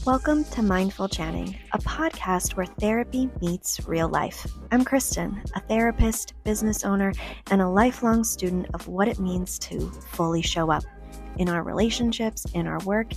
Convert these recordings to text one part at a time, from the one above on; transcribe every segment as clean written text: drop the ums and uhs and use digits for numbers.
Welcome to Mindful Chatting, a podcast where therapy meets real life. I'm Kristen, a therapist, business owner, and a lifelong student of what it means to fully show up in our relationships, in our work,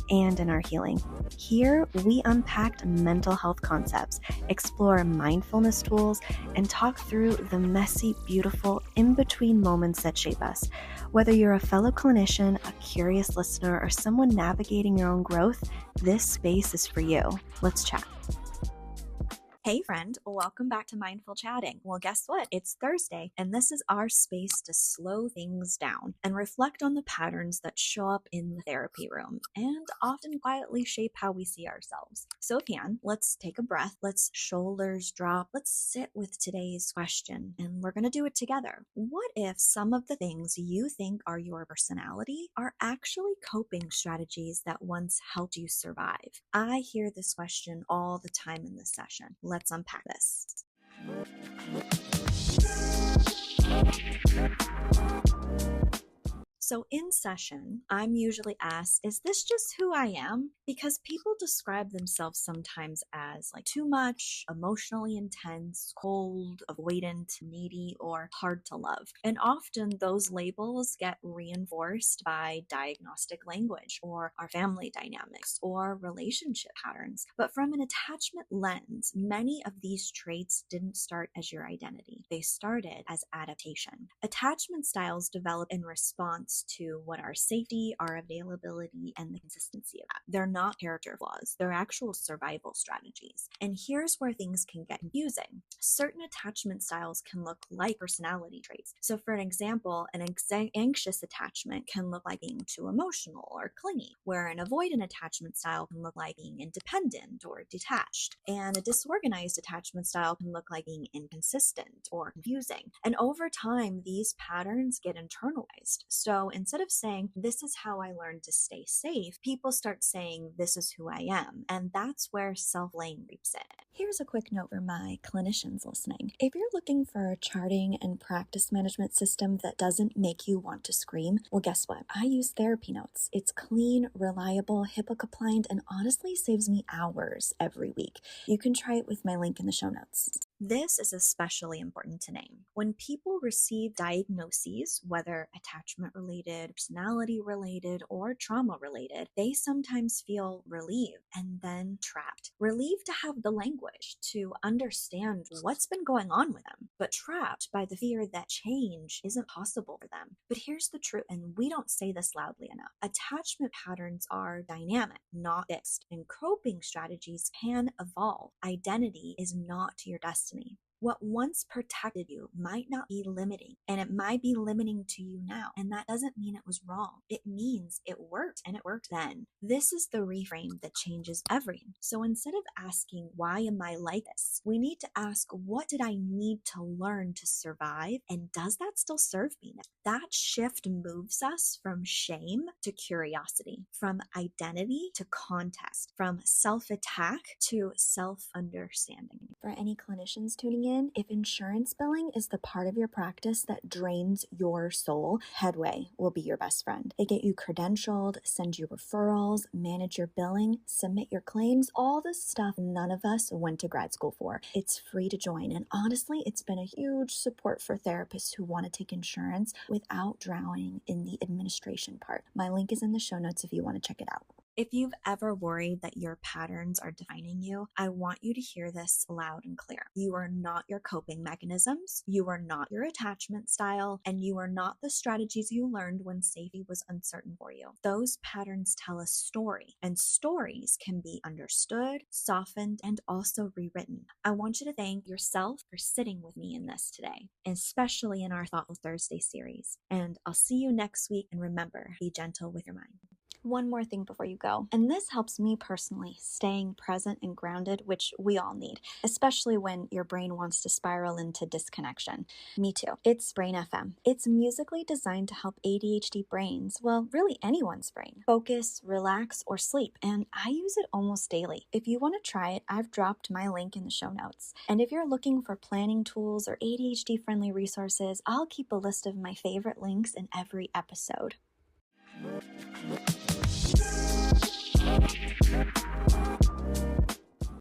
and in our healing. Here, we unpack mental health concepts, explore mindfulness tools, and talk through the messy, beautiful, in-between moments that shape us. Whether you're a fellow clinician, a curious listener, or someone navigating your own growth, this space is for you. Let's chat. Hey friend, welcome back to Mindful Chatting. Well, guess what? It's Thursday, and this is our space to slow things down and reflect on the patterns that show up in the therapy room and often quietly shape how we see ourselves. So if you can, let's take a breath, let's shoulders drop, let's sit with today's question, and we're going to do it together. What if some of the things you think are your personality are actually coping strategies that once helped you survive? I hear this question all the time in this session. Let's unpack this. So in session, I'm usually asked, is this just who I am? Because people describe themselves sometimes as like too much, emotionally intense, cold, avoidant, needy, or hard to love. And often those labels get reinforced by diagnostic language or our family dynamics or relationship patterns. But from an attachment lens, many of these traits didn't start as your identity. They started as adaptation. Attachment styles develop in response to what our safety, our availability, and the consistency of that. They're not character flaws, they're actual survival strategies. And here's where things can get confusing. Certain attachment styles can look like personality traits. So for an example, an anxious attachment can look like being too emotional or clingy, where an avoidant attachment style can look like being independent or detached. And a disorganized attachment style can look like being inconsistent or confusing. And over time, these patterns get internalized. So instead of saying, this is how I learned to stay safe, people start saying, this is who I am. And that's where self-blame creeps in. Here's a quick note for my clinicians listening. If you're looking for a charting and practice management system that doesn't make you want to scream, well, guess what? I use TherapyNotes. It's clean, reliable, HIPAA compliant, and honestly saves me hours every week. You can try it with my link in the show notes. This is especially important to name. When people receive diagnoses, whether attachment related, personality related, or trauma related, they sometimes feel relieved and then trapped. Relieved to have the language to understand what's been going on with them, but trapped by the fear that change isn't possible for them. But here's the truth, and we don't say this loudly enough. Attachment patterns are dynamic, not fixed, and coping strategies can evolve. Identity is not your destiny. What once protected you might not be limiting, and it might be limiting to you now. And that doesn't mean it was wrong. It means it worked, and it worked then. This is the reframe that changes everything. So instead of asking, why am I like this? We need to ask, what did I need to learn to survive? And does that still serve me now? That shift moves us from shame to curiosity, from identity to context, from self-attack to self-understanding. For any clinicians tuning in, if insurance billing is the part of your practice that drains your soul, Headway will be your best friend. They get you credentialed, send you referrals, manage your billing, submit your claims, all the stuff none of us went to grad school for. It's free to join, and honestly, it's been a huge support for therapists who want to take insurance without drowning in the administration part. My link is in the show notes if you want to check it out. If you've ever worried that your patterns are defining you, I want you to hear this loud and clear. You are not your coping mechanisms, you are not your attachment style, and you are not the strategies you learned when safety was uncertain for you. Those patterns tell a story, and stories can be understood, softened, and also rewritten. I want you to thank yourself for sitting with me in this today, especially in our Thoughtful Thursday series. And I'll see you next week, and remember, be gentle with your mind. One more thing before you go, and this helps me personally, staying present and grounded, which we all need, especially when your brain wants to spiral into disconnection. Me too. It's Brain FM. It's musically designed to help ADHD brains, well, really anyone's brain, focus, relax, or sleep, and I use it almost daily. If you want to try it, I've dropped my link in the show notes. And if you're looking for planning tools or ADHD-friendly resources, I'll keep a list of my favorite links in every episode.